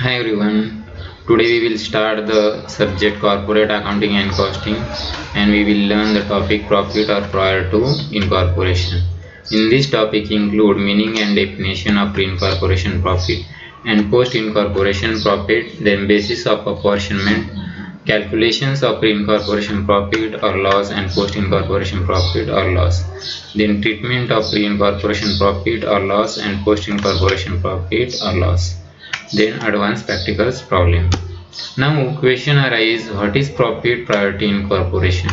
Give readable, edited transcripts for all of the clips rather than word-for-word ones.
Hi everyone. Today we will start the subject corporate accounting and costing, and we will learn the topic profit or prior to incorporation. In this topic include meaning and definition of pre-incorporation profit and post-incorporation profit, then basis of apportionment, calculations of pre-incorporation profit or loss and post-incorporation profit or loss, then treatment of pre-incorporation profit or loss and post-incorporation profit or loss, then advanced practicals problem. Now question arises, what is profit prior to incorporation?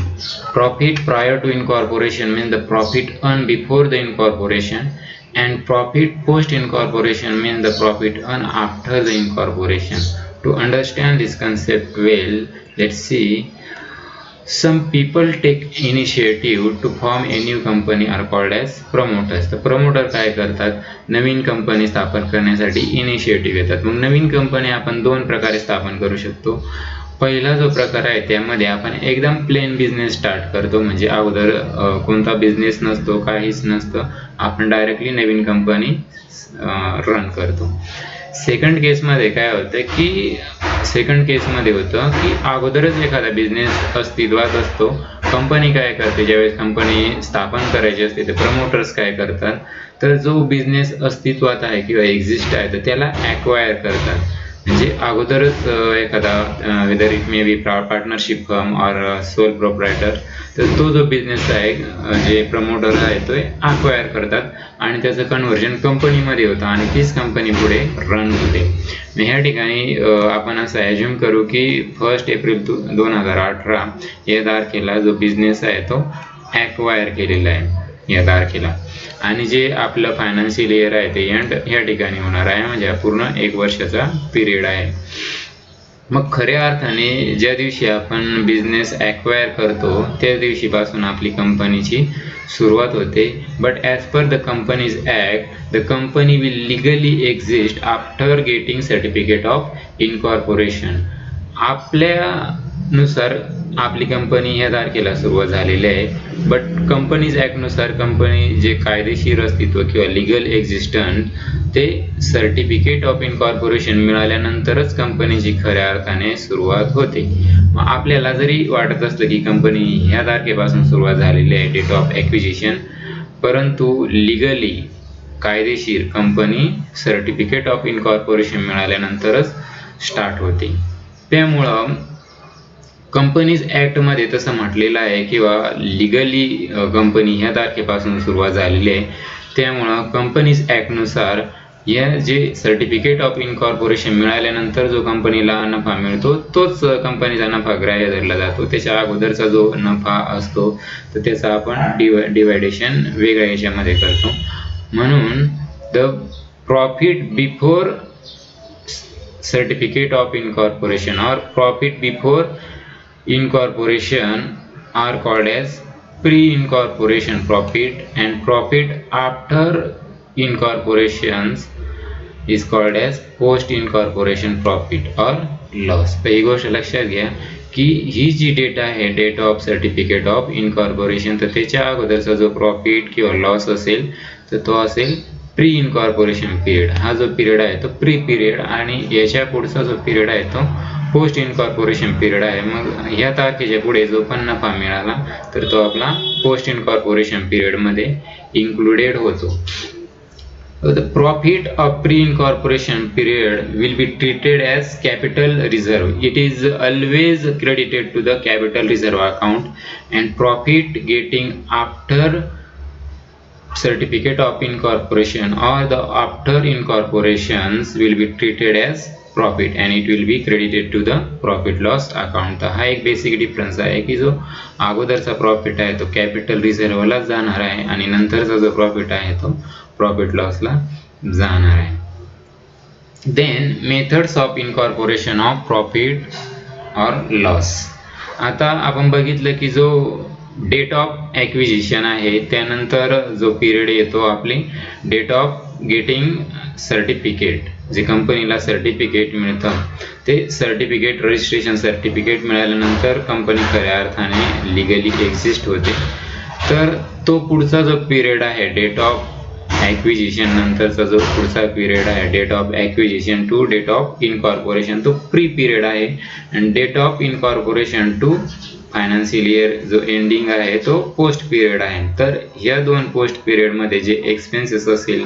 Profit prior to incorporation means the profit earned before the incorporation, and profit post incorporation means the profit earned after the incorporation. To understand this concept well, let's see. Some people take initiative to form a new company are called as promoters. तर promoter काय करतात, नवीन company स्थापन करण्यासाठी initiative घेतात. मग नवीन company आपण दोन प्रकारे स्थापन करू शकतो. पहिला जो प्रकार आहे त्यामध्ये आपण एकदम प्लेन बिझनेस स्टार्ट करतो, म्हणजे अगोदर कोणता बिझनेस नसतो, काहीच नसतं, आपण डायरेक्टली नवीन कंपनी रन करतो. सेकंड केसमध्ये काय होतं की अगोदरच एखादा बिझनेस अस्तित्वात असतो. कंपनी काय करते, ज्यावेळेस कंपनी स्थापन करायची असते तर प्रमोटर्स काय करतात, तर जो बिझनेस अस्तित्वात आहे किंवा एक्झिस्ट आहे तर त्याला ॲक्वायर करतात. म्हणजे अगोदरच एखादा whether it may be partnership firm और सोल प्रोप्रायटर, तर तो जो बिझनेस आहे जे प्रमोटर आहे तो अक्वायर करतात आणि त्याचं कन्व्हर्जन कंपनीमध्ये होतं आणि तीच कंपनी पुढे रन होते. ह्या ठिकाणी आपण असं ॲज्युम करू की 1 एप्रिल 2018 या तारखेला जो बिझनेस आहे तो ॲक्वायर केलेला आहे या तारखेला, आणि जे आपलं फायनान्शियल इयर आहे ते एंड ह्या ठिकाणी होणार आहे, म्हणजे पूर्ण 1 वर्षाचा पिरियड आहे. मग खऱ्या अर्थाने ज्या दिवशी आपण बिझनेस ॲक्वायर करतो त्याच दिवशीपासून आपली कंपनीची सुरुवात होते. But as per the companies act, the company will legally exist after getting certificate of incorporation. आपल्यानुसार आपली कंपनी ह्या तारखेला सुरुवात झालेली आहे, बट कंपनीज ॲक्टनुसार कंपनी जे कायदेशीर अस्तित्व किंवा लिगल एक्झिस्टन्स ते सर्टिफिकेट ऑफ इनकॉर्पोरेशन मिळाल्यानंतरच कंपनीची खऱ्या अर्थाने सुरुवात होते. मग आपल्याला जरी वाटत असलं की कंपनी ह्या तारखेपासून सुरुवात झालेली आहे, डेट ऑफ ॲक्विजिशन, परंतु लिगली कायदेशीर कंपनी सर्टिफिकेट ऑफ इनकॉर्पोरेशन मिळाल्यानंतरच स्टार्ट होते. त्यामुळं कंपनीज ॲक्टमध्ये तसं म्हटलेलं आहे किंवा लिगली कंपनी ह्या तारखेपासून सुरुवात झालेली आहे. त्यामुळं कंपनीज ॲक्टनुसार या जे सर्टिफिकेट ऑफ इनकॉर्पोरेशन मिळाल्यानंतर जो कंपनीला नफा मिळतो तोच कंपनीचा नफा ग्राह्य धरला जातो. त्याच्या अगोदरचा जो नफा असतो तर त्याचा आपण डिवायडेशन वेगळ्या याच्यामध्ये करतो. म्हणून the profit before certificate of incorporation or profit before incorporation are called as pre-incorporation profit, and profit after incorporations is called as post-incorporation profit or loss. तर ही गोष्ट लक्षात घ्या की ही जी डेट आहे, date of certificate of incorporation, तर त्याच्या अगोदरचा जो प्रॉफिट किंवा लॉस असेल तर तो असेल प्री इनकॉर्पोरेशन पिरियड. हा जो पिरियड आहे तो प्री पिरियड, आणि याच्या पुढचा जो पिरियड आहे तो पोस्ट इनकॉर्पोरेशन पिरियड आहे. मग ह्या तारखेच्या पुढे जो पण नफा मिळाला तर तो आपला पोस्ट इनकॉर्पोरेशन पिरियडमध्ये इन्क्लुडेड होतो. The profit of pre-incorporation period will be treated as capital reserve. It is always credited to the capital reserve account, and profit getting after certificate of incorporation or the after incorporations will be treated as profit and it will be credited to the profit loss account. तर हा एक basic difference आहे की जो अगोदरचा profit आहे तो capital रिझर्वला जाणार आहे आणि नंतरचा जो प्रॉफिट आहे तो प्रॉफिट लॉसला जाणार आहे. Then methods of incorporation of profit और लॉस. आता आपण बघितलं की जो डेट ऑफ ॲक्विजिशन आहे त्यानंतर जो पिरियड येतो आपली डेट ऑफ गेटिंग सर्टिफिकेट, जे कंपनीला सर्टिफिकेट मिळतं ते सर्टिफिकेट रजिस्ट्रेशन सर्टिफिकेट मिळाल्यानंतर कंपनी खऱ्या अर्थाने लिगली एक्झिस्ट होते. तर तो पुढचा जो पिरियड आहे डेट ऑफ ॲक्विजिशन नंतरचा जो पुढचा पिरियड आहे, date of acquisition to date of incorporation, तो प्री पिरियड आहे. आणि date of incorporation to financial year जो एंडिंग आहे तो पोस्ट पिरियड आहे. तर या दोन पोस्ट पिरियडमध्ये जे एक्सपेन्सेस असेल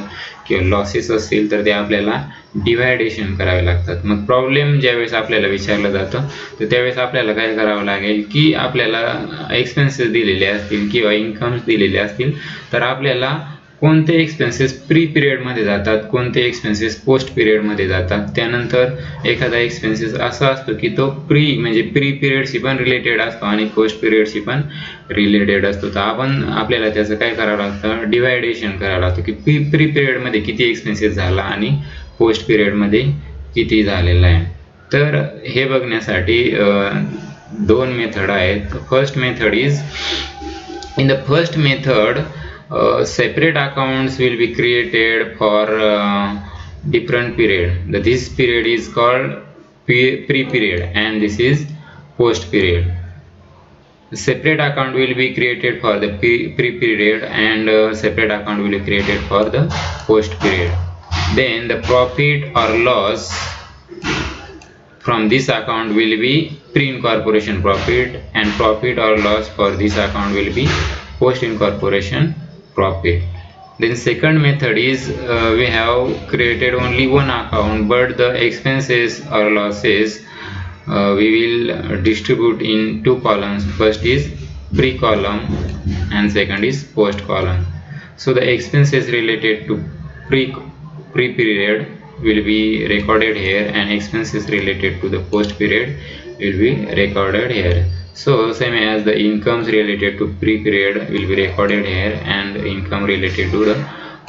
किंवा लॉसेस असतील तर ते आपल्याला डिव्हायडेशन करावे लागतात. मग प्रॉब्लेम ज्यावेळेस आपल्याला विचारलं जातं तर त्यावेळेस आपल्याला काय करावं लागेल की आपल्याला एक्सपेन्सेस दिलेले असतील किंवा इन्कम्स दिलेले असतील तर आपल्याला कोणते एक्सपेन्सेस प्री पिरियडमध्ये जातात, कोणते एक्सपेन्सेस पोस्ट पिरियडमध्ये जातात. त्यानंतर एखादा एक्सपेन्सेस असा असतो की तो म्हणजे प्री पिरियडशी पण रिलेटेड असतो आणि पोस्ट पिरियडशी पण रिलेटेड असतो. तर आपल्याला त्याचं काय करावं लागतं, डिव्हायडेशन करावं लागतं की प्री पिरियडमध्ये किती एक्सपेन्सेस झाला आणि पोस्ट पिरियडमध्ये किती झालेला आहे. तर हे बघण्यासाठी दोन मेथड आहेत. First method is, in the first method separate accounts will be created for different period. This period is called pre-period and this is post-period. Separate account will be created for the pre-period and separate account will be created for the post-period. Then the profit or loss from this account will be pre-incorporation profit and profit or loss for this account will be post-incorporation profit. Then second method is we have created only one account but the expenses or losses we will distribute in two columns. First is pre column and second is post column. So the expenses related to pre period will be recorded here and expenses related to the post period will be recorded here. So same as the incomes related to pre-period will be recorded here and income related to the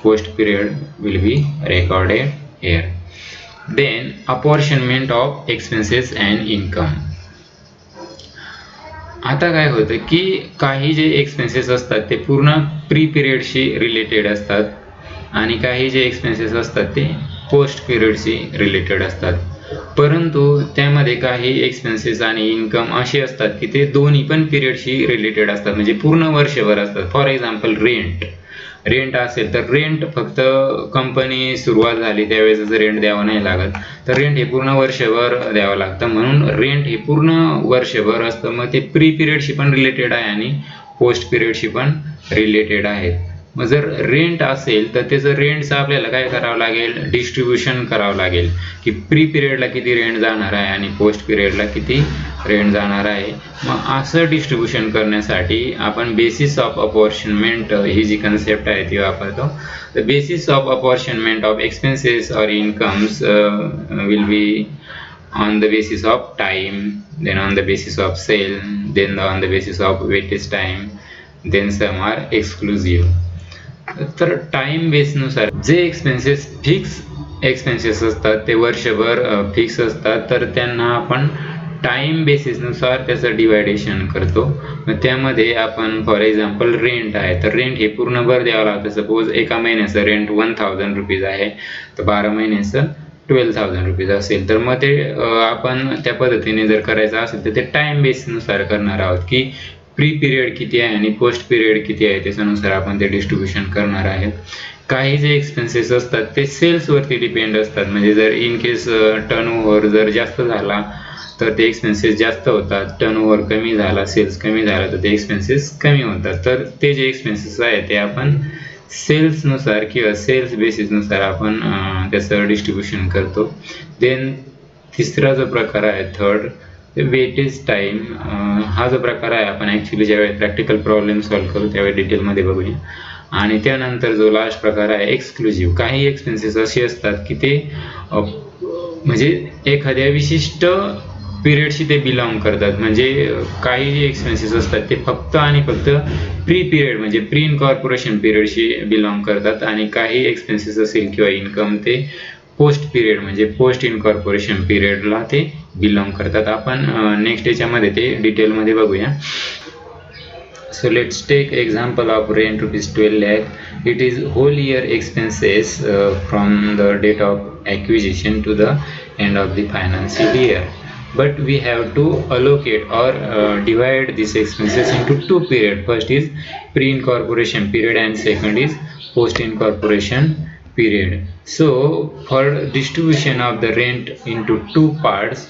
post-period will be recorded here. Then apportionment of expenses and income. आता काय होतं की काही जे expenses असतात ते पूर्ण pre पिरियडशी related असतात आणि काही जे एक्सपेन्सेस असतात ते पोस्ट पिरियडशी रिलेटेड असतात. परंतु त्यामध्ये काही एक्सपेन्सेस आणि इन्कम असे असतात की ते दोन्ही पण पिरियडशी रिलेटेड असतात, म्हणजे पूर्ण वर्षभर असतात. फॉर एक्झाम्पल रेंट असेल तर रेंट फक्त कंपनी सुरुवात झाली त्यावेळेस रेंट द्यावं नाही लागत, तर रेंट हे पूर्ण वर्षभर द्यावं लागतं. म्हणून रेंट हे पूर्ण वर्षभर असतं. मग ते प्री पिरियडशी पण रिलेटेड आहे आणि पोस्ट पिरियडशी पण रिलेटेड आहेत. मग जर रेंट असेल तर त्याचं रेंटचं आपल्याला काय करावं लागेल, डिस्ट्रीब्युशन करावं लागेल की प्री पिरियडला किती रेंट जाणार आहे आणि पोस्ट पिरियडला किती रेंट जाणार आहे. मग असं डिस्ट्रीब्युशन करण्यासाठी आपण बेसिस ऑफ अपॉर्शनमेंट ही जी कन्सेप्ट आहे ती वापरतो. The basis of apportionment of expenses or incomes will be on the basis of time, then on the basis of sale, then on the basis of weightage time, then some are exclusive. तर time बेसनुसार जे expenses fix expenses असतात ते वर्षभर fix असतात, तर त्यांना आपण time बेसिसनुसार त्याचं डिवायडेशन करतो. मग त्यामध्ये आपण फॉर एक्झाम्पल रेंट आहे तर रेंट हे पूर्णभर द्यावं लागतं. सपोज एका महिन्याचं रेंट 1000 रुपीज आहे तर 12 महिन्याचं 12,000 रुपीज असेल, तर मग ते आपण त्या पद्धतीने जर करायचं असेल तर ते टाइम बेसनुसार करणार आहोत की प्री पिरियड किती आहे आणि पोस्ट पिरियड किती आहे त्याच्यानुसार आपण ते डिस्ट्रीब्युशन करणार आहेत. काही जे एक्सपेन्सेस असतात ते सेल्सवरती डिपेंड असतात, म्हणजे जर इन केस टर्नओव्हर जर जास्त झाला तर ते एक्सपेन्सेस जास्त होतात, टर्नओव्हर कमी झाला, सेल्स कमी झाला तर ते एक्सपेन्सेस कमी होतात. तर ते जे एक्सपेन्सेस आहे ते आपण सेल्सनुसार किंवा सेल्स बेसिसनुसार आपण त्याचं डिस्ट्रीब्युशन करतो. देन तिसरा जो प्रकार आहे थर्ड, वेटेज टाइम. हा जो प्रकार आहे आपण ॲक्च्युली ज्यावेळी प्रॅक्टिकल प्रॉब्लेम सॉल्व्ह करू त्यावेळी डिटेलमध्ये बघूया. आणि त्यानंतर जो लास्ट प्रकार आहे एक्सक्लुझिव्ह. काही एक्सपेन्सेस असे असतात की ते म्हणजे एखाद्या विशिष्ट पिरियडशी ते बिलॉंग करतात, म्हणजे काही जे एक्सपेन्सेस असतात ते फक्त आणि फक्त प्री पिरियड म्हणजे प्री इनकॉर्पोरेशन पिरियडशी बिलॉंग करतात आणि काही एक्सपेन्सेस असेल किंवा इन्कम ते पोस्ट पिरियड म्हणजे पोस्ट इनकॉर्पोरेशन पिरियडला ते बिलॉंग करतात. आपण नेक्स्ट याच्यामध्ये ते डिटेलमध्ये बघूया. So let's take example of rent ₹12 lakh. It is whole year expenses from the date of acquisition to the end of the financial year. But we have to allocate or divide these expenses into two periods. First is pre-incorporation period and second is post incorporation period. So for distribution of the rent into two parts,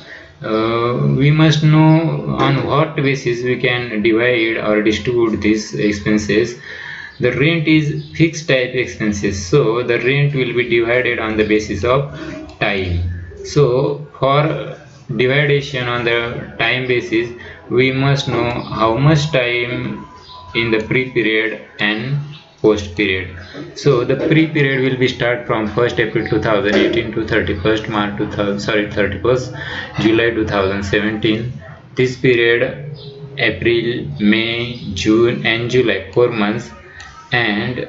we must know on what basis we can divide or distribute these expenses. The rent is fixed type expenses, so the rent will be divided on the basis of time. So for division on the time basis, we must know how much time in the pre-period and post period. So the pre-period will be start from 1st April 2018 to 31st March 2000, 31st July 2017. This period, April, May, June and July, 4 months, and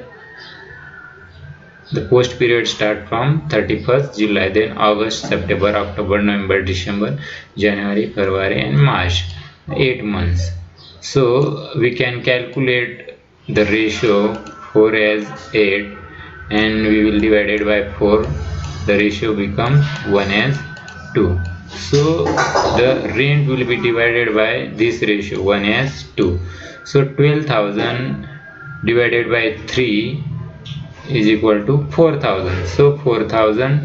the post period start from 31st July, then August, September, October, November, December, January, February and March, 8 months. So we can calculate the ratio 4 as 8 and we will divide it by 4. The ratio becomes 1 as 2. So the rent will be divided by this ratio 1 as 2. So 12,000 divided by 3 is equal to 4,000. So 40,000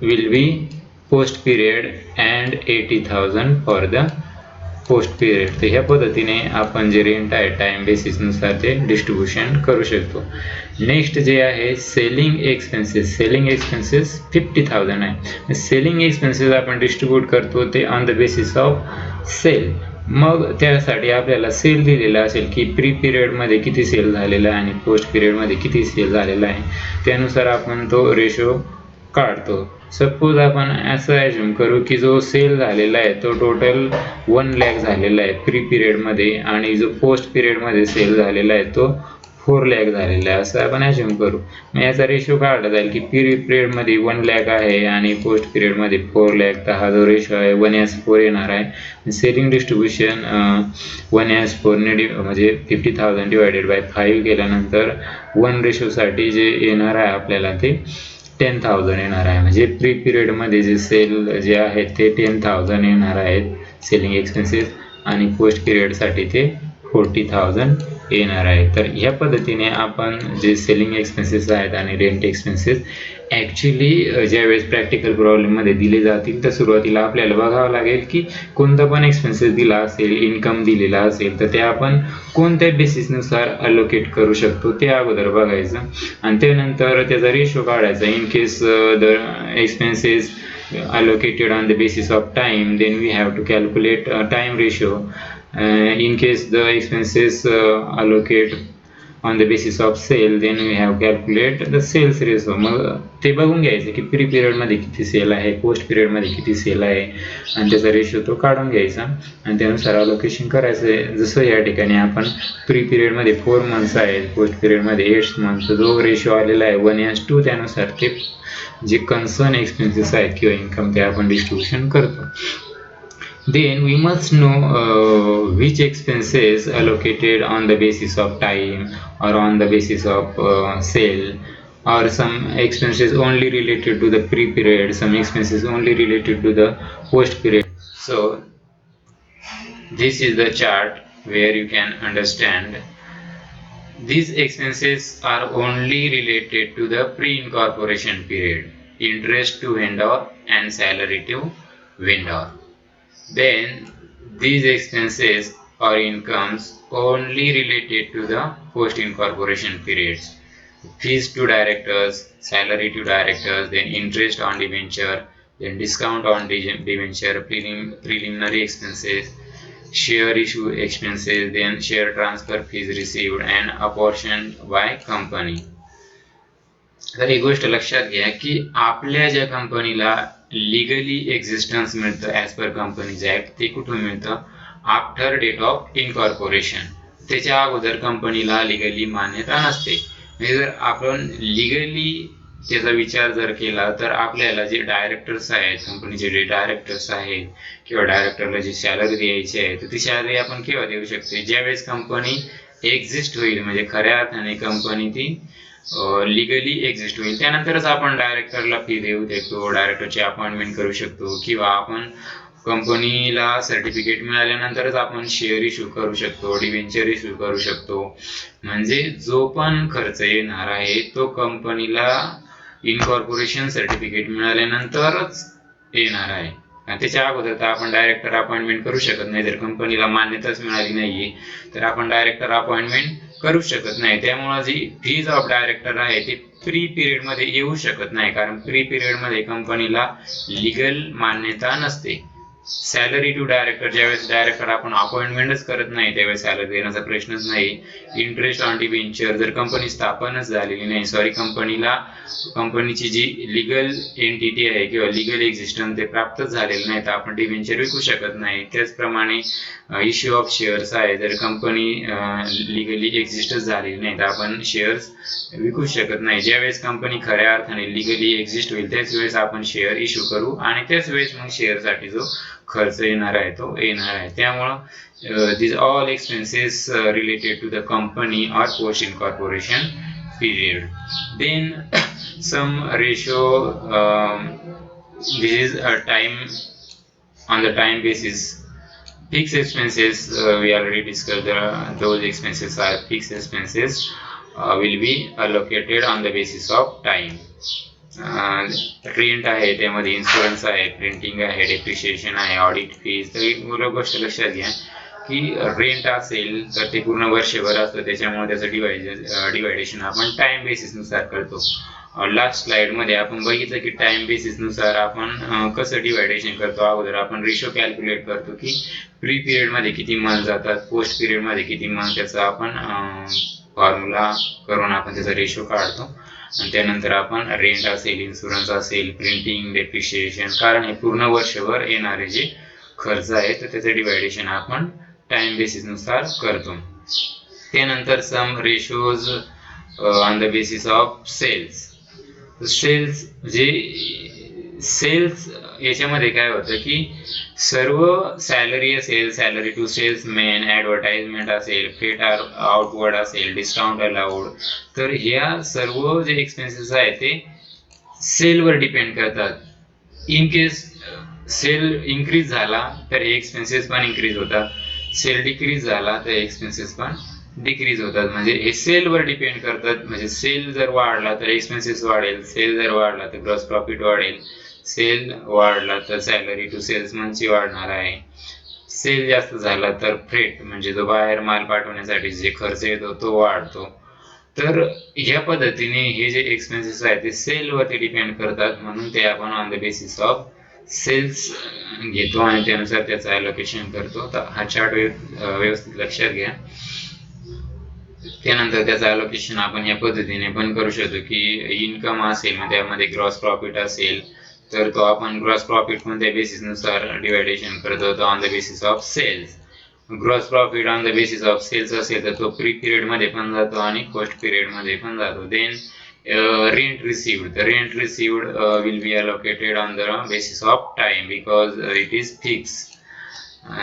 will be post period and 80,000 for the post period. तर ह्या पद्धतीने आपण जे rent आहे time बेसिसनुसार ते distribution करू शकतो. Next जे आहे सेलिंग एक्सपेन्सेस. सेलिंग एक्सपेन्सेस 50,000 आहे. सेलिंग एक्सपेन्सेस आपण डिस्ट्रीब्यूट करतो ते on the basis of sale. मग त्यासाठी आपल्याला सेल दिलेला असेल की प्री पिरियडमध्ये किती सेल झालेला आहे आणि पोस्ट पिरियडमध्ये किती सेल झालेला आहे, त्यानुसार आपण तो रेशो काढतो. सपोज आपण असं ॲज्युम करू की जो सेल झालेला आहे तो टोटल 1 लाख झालेला आहे प्री पिरियडमध्ये आणि जो पोस्ट पिरियडमध्ये सेल झालेला आहे तो 4 लाख झालेला आहे, असं आपण ॲज्युम करू. मग याचा रेशो काढला जाईल की प्री पिरियडमध्ये 1 लाख आहे आणि पोस्ट पिरियडमध्ये 4 लाख, तर हा जो रेशो आहे 1:4 येणार आहे. सेलिंग डिस्ट्रीब्युशन 1:4 ने म्हणजे 50,000 डिवायडेड बाय 5 केल्यानंतर 1:साठी जे येणार आहे आपल्याला ते 10,000 येणार आहे. म्हणजे प्री पिरियडमध्ये जे सेल जे आहेत ते 10,000 येणार आहेत सेलिंग एक्सपेन्सेस आणि पोस्ट पिरियडसाठी ते 40,000 येणार आहे. तर ह्या पद्धतीने आपण जे सेलिंग एक्सपेन्सेस आहेत आणि रेंट एक्सपेन्सेस ॲक्च्युली ज्यावेळेस प्रॅक्टिकल प्रॉब्लेममध्ये दिले जातील तर सुरुवातीला आपल्याला बघावं लागेल की कोणता पण एक्सपेन्सेस दिला असेल, इन्कम दिलेला असेल तर ते आपण कोणत्या बेसिसनुसार अलोकेट करू शकतो ते अगोदर बघायचं आणि त्यानंतर त्याचा रेशो काढायचा. In case the expenses allocated on the basis of time, then we have to calculate time ratio. In case the expenses allocate on the basis of sale, then we have calculate the sales ratio. मग ते बघून घ्यायचं की pre period मध्ये किती sale आहे, post period मध्ये किती सेल आहे आणि त्याचा रेशो तो काढून घ्यायचा आणि त्यानुसार अलोकेशन करायचं. जसं या ठिकाणी आपण प्री पिरियड मध्ये 4 मंथ्स आहेत, पोस्ट पिरियड मध्ये 8 मंथ्स, जो रेशो आलेला आहे 1:2, त्यानुसार ते जे कन्सर्न एक्सपेन्सेस आहेत किंवा इन्कम ते आपण डिस्ट्रीब्युशन करतो. Then we must know which expenses allocated on the basis of time or on the basis of sale, or some expenses only related to the pre-period, some expenses only related to the post-period. So this is the chart where you can understand these expenses are only related to the pre-incorporation period, interest to vendor and salary to vendor. Then these expenses or incomes only related to the post-incorporation periods, fees to directors, salary to directors, then interest on debenture, then discount on debenture, preliminary expenses, share issue expenses, then share transfer fees received and apportioned by company. तर एक गोष्ट लक्षात घ्या की आपल्या ज्या कंपनीला legally existence मिळतं ॲज पर कंपनीज ॲक्ट, ते कुठून मिळतं? After date of incorporation. त्याच्या अगोदर कंपनीला लिगली मान्यता नसते. म्हणजे जर आपण लिगली त्याचा विचार जर केला तर आपल्याला जे डायरेक्टर्स आहेत, कंपनीचे जे डायरेक्टर्स आहेत किंवा डायरेक्टरला जी सॅलरी द्यायची आहे तर ती सॅलरी आपण केव्हा देऊ शकतो? ज्यावेळेस कंपनी एक्झिस्ट होईल, म्हणजे खऱ्या अर्थाने कंपनी ती लिगली एक्झिस्ट होईल, त्यानंतरच आपण डायरेक्टरला फी देऊ देतो, डायरेक्टरची अपॉइंटमेंट करू शकतो किंवा आपण कंपनीला सर्टिफिकेट मिळाल्यानंतरच आपण शेअर इश्यू करू शकतो, डिबेंचर इश्यू करू शकतो. म्हणजे जो पण खर्च येणार आहे तो कंपनीला इनकॉर्पोरेशन सर्टिफिकेट मिळाल्यानंतरच येणार आहे. त्याच्या अगोदर तर आपण डायरेक्टर अपॉइंटमेंट करू शकत नाही. जर कंपनीला मान्यताच मिळाली नाहीये तर आपण डायरेक्टर अपॉइंटमेंट करू शकत नाही. त्यामुळे जी फीज ऑफ डायरेक्टर आहे ती प्री पिरियड मध्ये येऊ शकत नाही, कारण प्री पिरियड मध्ये कंपनीला लीगल मान्यता नसते. सॅलरी टू डायरेक्टर, ज्यावेळेस डायरेक्टर आपण अपॉइंटमेंटच करत नाही त्यावेळेस सॅलरी देण्याचा प्रश्नच नाही. इंटरेस्ट ऑन डिबेंचर, जर कंपनी स्थापनच झालेली नाही, कंपनीची जी लिगल एंटिटी आहे किंवा लिगल एक्झिस्टन्स ते प्राप्तच झालेलं नाही तर आपण डिबेंचर विकू शकत नाही. त्याचप्रमाणे इश्यू ऑफ शेअर्स आहे, जर कंपनी लिगली एक्झिस्टच झालेली नाही तर आपण शेअर्स विकू शकत नाही. ज्यावेळेस कंपनी खऱ्या अर्थाने लिगली एक्झिस्ट होईल त्याच वेळेस आपण शेअर इश्यू करू आणि त्याच वेळेस मग शेअरसाठी जो खर्च येणार आहे तो येणार आहे. त्यामुळं these all expenses related to the company or post incorporation period. Then some ratio, this is a time on the time basis. Fixed expenses, we already discussed, those expenses are fixed expenses, will be allocated on the basis of time. Rent आहे, त्यामध्ये insurance आहे, printing आहे, depreciation आहे, audit fees. तर एक गोष्ट लक्षात घ्या की रेंट असेल तर ते पूर्ण वर्षभर असतं, त्याच्यामुळे त्याचं डिवायडेशन आपण टाइम बेसिस नुसार करतो. लास्ट स्लाइड मध्ये आपण बघितलं की टाइम बेसिस नुसार आपण कसं डिवायडेशन करतो. अगोदर आपण रेशो कॅल्क्युलेट करतो की प्री पिरियड मध्ये किती मंथ जातात, पोस्ट पिरियड मध्ये किती मंथ, त्याचा आपण फॉर्म्युला करून आपण त्याचा रेशो काढतो. आणि त्यानंतर आपण रेंट असेल, इन्शुरन्स असेल, प्रिंटिंग, डेप्रिशिएशन, कारण हे पूर्ण वर्षभर येणारे जे खर्च आहे तर त्याचे डिवायडेशन आपण टाइम बेसिस नुसार करतो. त्यानंतर some ratios on the basis of sales. Sales याच्यामध्ये काय होतं की सर्व सॅलरी असेल, सॅलरी टू सेल्समॅन, ऍडव्हर्टाइजमेंट असेल, फ्रेट आउटवर्ड असेल, डिस्काउंट अलाउड, तर ह्या सर्व जे एक्सपेन्सेस आहेत ते सेलवर डिपेंड करतात. इन केस सेल इन्क्रीज झाला तर हे एक्सपेन्सेस पण इन्क्रीज होतात, सेल डिक्रीज झाला तर एक्सपेन्सेस पण डिक्रीज होतात. म्हणजे हे सेलवर डिपेंड करतात. म्हणजे सेल जर वाढला तर एक्सपेन्सेस वाढेल, सेल जर वाढला तर ग्रॉस प्रॉफिट वाढेल, सेल वाढला तर सॅलरी टू सेल्समनची वाढणार आहे, सेल जास्त झाला तर फ्रेट म्हणजे जो बाहेर माल पाठवण्यासाठी जे खर्च येतो तो वाढतो. तर ह्या पद्धतीने हे जे एक्सपेन्सेस आहेत ते सेलवरती डिपेंड करतात, म्हणून ते आपण on the basis of sales घेतो आणि त्यानुसार त्याचं अलोकेशन करतो. तर हा चार्ट व्यवस्थित लक्षात घ्या. त्यानंतर त्याचं अलोकेशन आपण या पद्धतीने पण करू शकतो की इन्कम असेल मग त्यामध्ये ग्रॉस प्रॉफिट असेल तर तो आपण ग्रॉस प्रॉफिट कोणत्या बेसिस नुसार डिवायडेशन करतो, तर on the basis of sales. Gross profit on the basis of sales असेल तर तो प्री पिरियड मध्ये पण जातो आणि पोस्ट पिरियड मध्ये पण जातो. Then rent received, the rent received will be allocated on the basis of time because it is fixed.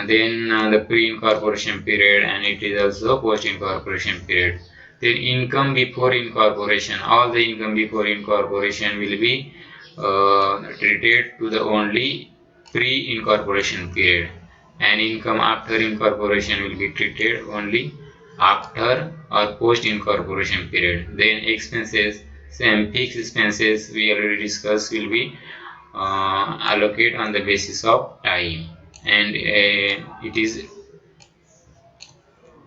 Then the pre-incorporation period and it is also post-incorporation period. Then income before incorporation, all the income before incorporation will be treated to the only pre-incorporation period, and income after incorporation will be treated only after or post-incorporation period. Then expenses, same fixed expenses we already discussed, will be allocated on the basis of time, and it is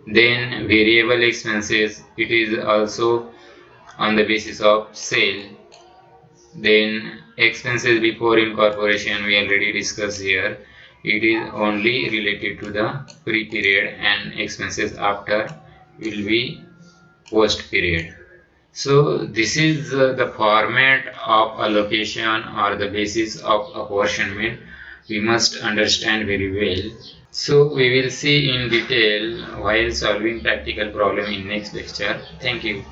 then variable expenses, it is also on the basis of sale. Then expenses before incorporation we already discussed here, it is only related to the pre period, and expenses after will be post period. So this is the format of allocation or the basis of apportionment. We must understand very well. So we will see in detail while solving practical problem in next lecture. Thank you.